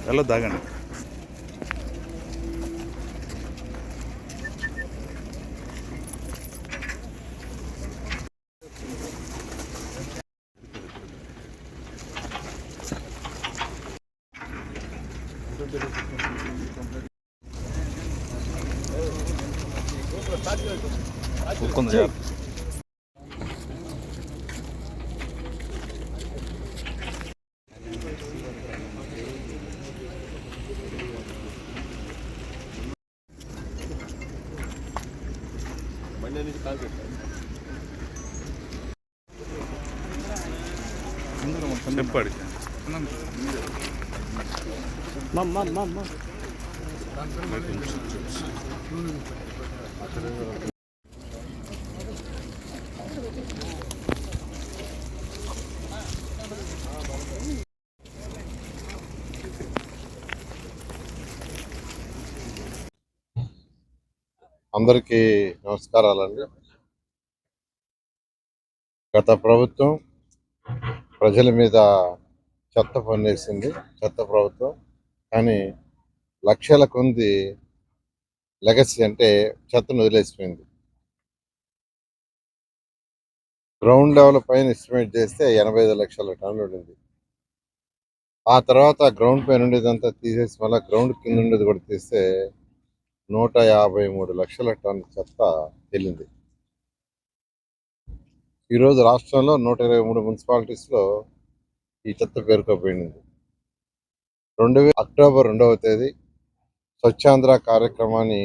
ಎಲ್ಲ ದಾಗಣ ಕೂತ್ಕೊಂಡು ಯಾರು చెప్పాడు అందరికీ నమస్కారాలండి. గత ప్రభుత్వం ప్రజల మీద చెత్త పన్నేసింది, చెత్త ప్రభుత్వం. కానీ లక్షల కొంది లెగసీ అంటే చెత్తను వదిలేసిపోయింది. గ్రౌండ్ లెవెల్ పైన ఎస్టిమేట్ చేస్తే 85 లక్షల టన్నులు ఉండింది. ఆ తర్వాత గ్రౌండ్ పైన ఉండేదంతా తీసేసి మళ్ళీ గ్రౌండ్ కింద ఉండేది కూడా తీస్తే 153 లక్షల టన్ను చెత్త వెళ్ళింది. ఈరోజు రాష్ట్రంలో 123 మున్సిపాలిటీస్లో ఈ చెత్త పేరుకోపోయింది. అక్టోబర్ 2వ తేదీ స్వచ్ఛాంధ్ర కార్యక్రమాన్ని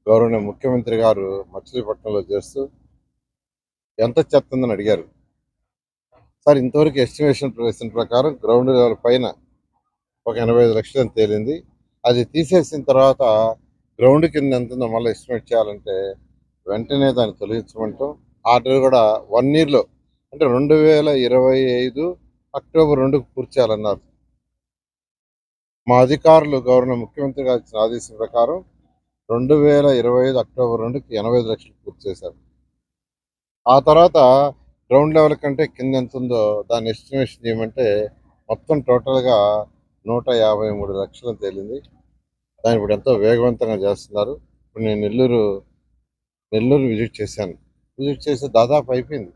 గౌరవనీయ ముఖ్యమంత్రి గారు మచిలీపట్నంలో చేస్తూ ఎంత చెత్త ఉందని అడిగారు. సార్, ఇంతవరకు ఎస్టిమేషన్ వేసిన ప్రకారం గ్రౌండ్ లెవెల్ పైన ఒక 85 లక్షలు తేలింది. అది తీసేసిన తర్వాత గ్రౌండ్ కింద ఎంత ఉందో మళ్ళీ ఎస్టిమేట్ చేయాలంటే వెంటనే దాన్ని తొలగించమంటాం. ఆర్డర్ కూడా 1 ఇయర్లో అంటే 2025 అక్టోబర్ 2కు పూర్తి చేయాలన్నారు. మా అధికారులు గవర్నర్ ముఖ్యమంత్రి గారు ఇచ్చిన ఆదేశం ప్రకారం 2025 అక్టోబర్ 2కి 85 లక్షలు పూర్తి చేశారు. ఆ తర్వాత గ్రౌండ్ లెవెల్ కంటే కింద ఎంత ఉందో దాన్ని ఎస్టిమేషన్ చేయమంటే మొత్తం టోటల్గా 153 లక్షలు తేలింది. దాన్ని ఇప్పుడు ఎంతో వేగవంతంగా చేస్తున్నారు. ఇప్పుడు నేను నెల్లూరు విజిట్ చేశాను. విజిట్ చేసి దాదాపు అయిపోయింది.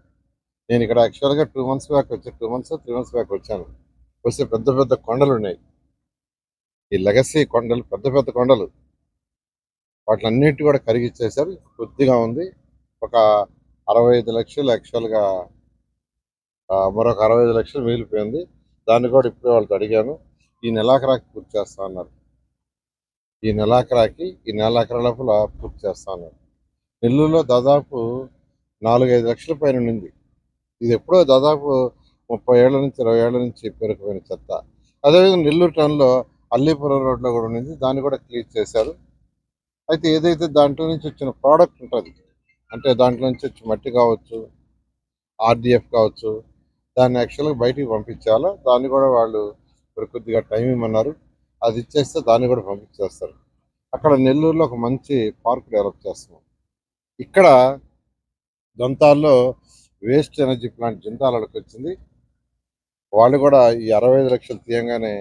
నేను ఇక్కడ యాక్చువల్గా 2 months బ్యాక్ వచ్చాను, 2 months 3 months బ్యాక్ వచ్చాను. వస్తే పెద్ద పెద్ద కొండలు ఉన్నాయి, ఈ లెగసీ కొండలు, పెద్ద పెద్ద కొండలు. వాటిలన్నిటి కూడా కరిగిచ్చేశారు. కొద్దిగా ఉంది, ఒక 65 లక్షలు యాక్చువల్గా, మరొక 65 లక్షలు మిగిలిపోయింది. దాన్ని కూడా ఇప్పుడే వాళ్ళతో అడిగాను. ఈ నెలాఖరాకి పూర్తి చేస్తా అన్నారు. ఈ నెలాఖరు లోపల పూర్తి చేస్తా అన్నారు. నెల్లూరులో దాదాపు 4-5 లక్షల పైన ఉంది. ఇది ఎప్పుడో దాదాపు 30 ఏళ్ల నుంచి 20 ఏళ్ల నుంచి పేరుకుపోయిన చెత్త. అదేవిధంగా నెల్లూరు టౌన్లో అల్లీపురం రోడ్లో కూడా ఉంది, దాన్ని కూడా క్లీన్ చేశారు. అయితే ఏదైతే దాంట్లో నుంచి వచ్చిన ప్రోడక్ట్ ఉంటుంది, అంటే దాంట్లో నుంచి వచ్చి మట్టి కావచ్చు, ఆర్డిఎఫ్ కావచ్చు, దాన్ని యాక్చువల్గా బయటికి పంపించాలా. దాన్ని కూడా వాళ్ళు ఇప్పుడు కొద్దిగా టైం ఇవ్వమన్నారు. అది ఇచ్చేస్తే దాన్ని కూడా పంపించేస్తారు. అక్కడ నెల్లూరులో ఒక మంచి పార్క్ డెవలప్ చేస్తున్నాం. ఇక్కడ దంతాల్లో వేస్ట్ ఎనర్జీ ప్లాంట్ జింతాలకి వచ్చింది. వాళ్ళు కూడా ఈ 65 లక్షలు తీయంగానే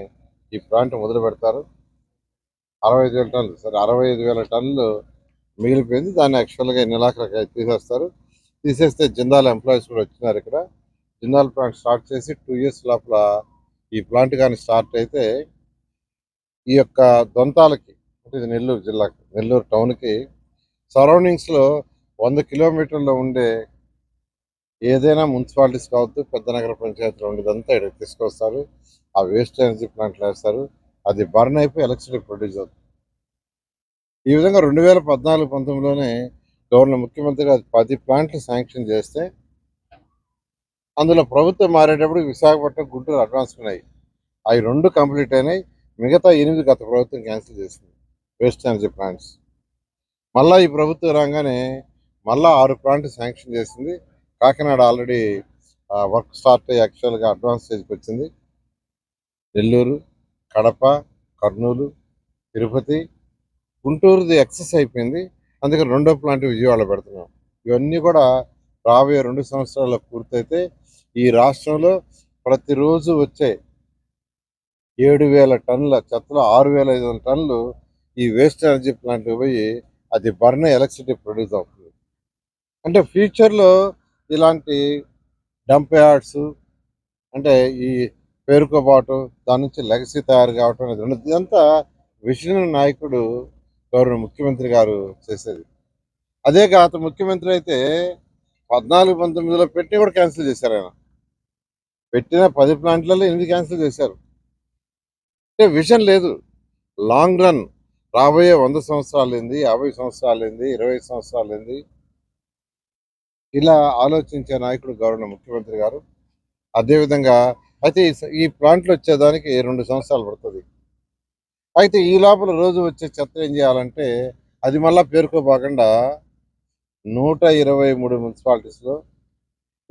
ఈ ప్లాంట్ మొదలు పెడతారు. 65,000 టన్నులు, సరే 65,000 టన్నులు మిగిలిపోయింది. దాన్ని యాక్చువల్గా నెలాఖరికి తీసేస్తారు. తీసేస్తే జిందాల్ ఎంప్లాయీస్ కూడా వచ్చినారు. ఇక్కడ జిందాల్ ప్లాంట్ స్టార్ట్ చేసి 2 years లోపల ఈ ప్లాంట్ కానీ స్టార్ట్ అయితే ఈ యొక్క దొంతాలకి, అంటే ఇది నెల్లూరు జిల్లాకి, నెల్లూరు టౌన్కి సరౌండింగ్స్లో 100 కిలోమీటర్లో ఉండే ఏదైనా మున్సిపాలిటీస్ కావద్దు, పెద్ద నగర పంచాయతీలో ఉండేదంతా ఇక్కడికి తీసుకొస్తారు. ఆ వేస్ట్ ఎనర్జీ ప్లాంట్లు వేస్తారు. అది బర్న్ అయిపోయి ఎలక్ట్రిసిటీ ప్రొడ్యూస్ అవుతుంది. ఈ విధంగా 2014-19లోనే గవర్నర్ ముఖ్యమంత్రి గారు 10 ప్లాంట్లు శాంక్షన్ చేస్తే అందులో ప్రభుత్వం మారేటప్పుడు విశాఖపట్నం, గుంటూరు అడ్వాన్స్ ఉన్నాయి. అవి 2 కంప్లీట్ అయినాయి. మిగతా 8 గత ప్రభుత్వం క్యాన్సిల్ చేసింది వేస్ట్ ఎనర్జీ ప్లాంట్స్. మళ్ళీ ఈ ప్రభుత్వం రాగానే మళ్ళీ 6 ప్లాంట్ శాంక్షన్ చేసింది. కాకినాడ ఆల్రెడీ వర్క్ స్టార్ట్ అయ్యి యాక్చువల్గా అడ్వాన్స్ స్టేజ్కి వచ్చింది. నెల్లూరు, కడప, కర్నూలు, తిరుపతి, గుంటూరుది ఎక్సెస్ అయిపోయింది. అందుకని 2వ ప్లాంట్ విజయవాడలో పెడుతున్నాం. ఇవన్నీ కూడా రాబోయే 2 సంవత్సరాల్లో పూర్తయితే ఈ రాష్ట్రంలో ప్రతిరోజు వచ్చే 7,000 టన్నుల చెత్తలో 6,500 టన్నులు ఈ వేస్ట్ ఎనర్జీ ప్లాంట్ పోయి అది బర్న్ ఎలక్ట్రిసిటీ ప్రొడ్యూస్ అవుతుంది. అంటే ఫ్యూచర్లో ఇలాంటి డంప్ యార్డ్స్ అంటే ఈ పేరుకోబాటు దాని నుంచి లెగసీ తయారు కావటం అనేది ఉండదు. ఇదంతా విజనరీ నాయకుడు గౌరవ ముఖ్యమంత్రి గారు చేసేది. అదే గత ముఖ్యమంత్రి అయితే 14-19లో పెట్టి కూడా క్యాన్సిల్ చేశారు. ఆయన పెట్టిన 10 ప్లాంట్లలో 8 క్యాన్సిల్ చేశారు. అంటే విజన్ లేదు. లాంగ్ రన్ రాబోయే 100 సంవత్సరాలు ఏంది, 50 సంవత్సరాలు ఏంది, 20 సంవత్సరాలు ఏంది, ఇలా ఆలోచించే నాయకుడు గౌరవ ముఖ్యమంత్రి గారు. అదేవిధంగా అయితే ఈ ప్లాంట్లు వచ్చేదానికి 2 సంవత్సరాలు పడుతుంది. అయితే ఈ లోపల రోజు వచ్చే చెత్త ఏం చేయాలంటే అది మళ్ళీ పేరుకోపోకుండా 123 మున్సిపాలిటీస్లో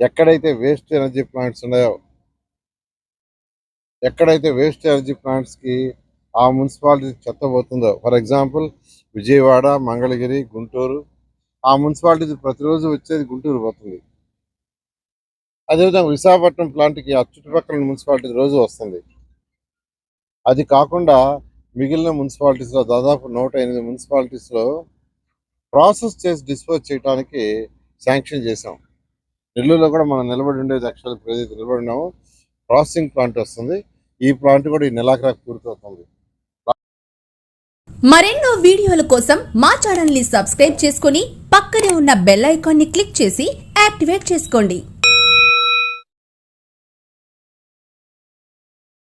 ఎక్కడైతే వేస్ట్ ఎనర్జీ ప్లాంట్స్ ఉన్నాయో, ఎక్కడైతే వేస్ట్ ఎనర్జీ ప్లాంట్స్కి ఆ మున్సిపాలిటీ చెత్త పోతుందో, ఫర్ ఎగ్జాంపుల్ విజయవాడ, మంగళగిరి, గుంటూరు, ఆ మున్సిపాలిటీ ప్రతిరోజు వచ్చేది గుంటూరు పోతుంది. అదేవిధంగా విశాఖపట్నం ప్లాంట్కి ఆ చుట్టుపక్కల మున్సిపాలిటీ రోజు వస్తుంది. అది కాకుండా మిగిలిన మున్సిపాలిటీస్లో దాదాపు 108 మున్సిపాలిటీస్లో ప్రాసెస్ చేసి డిస్పోజ్ చేయడానికి శాంక్షన్ చేసాం. నెల్లూరులో కూడా మనం నిలబడి ఉండేది యాక్చువల్ ఏదైతే నిలబడి ఉన్నామో ప్రాసెసింగ్ ప్లాంట్ వస్తుంది. ఈ ప్లాంట్ కూడా ఈ నెలాఖరు పూర్తవుతుంది. మరెన్నో వీడియోల కోసం మా ఛానల్ ని సబ్స్క్రైబ్ చేసుకుని పక్కనే ఉన్న బెల్ ఐకాన్ ని క్లిక్ చేసి యాక్టివేట్ చేసుకోండి.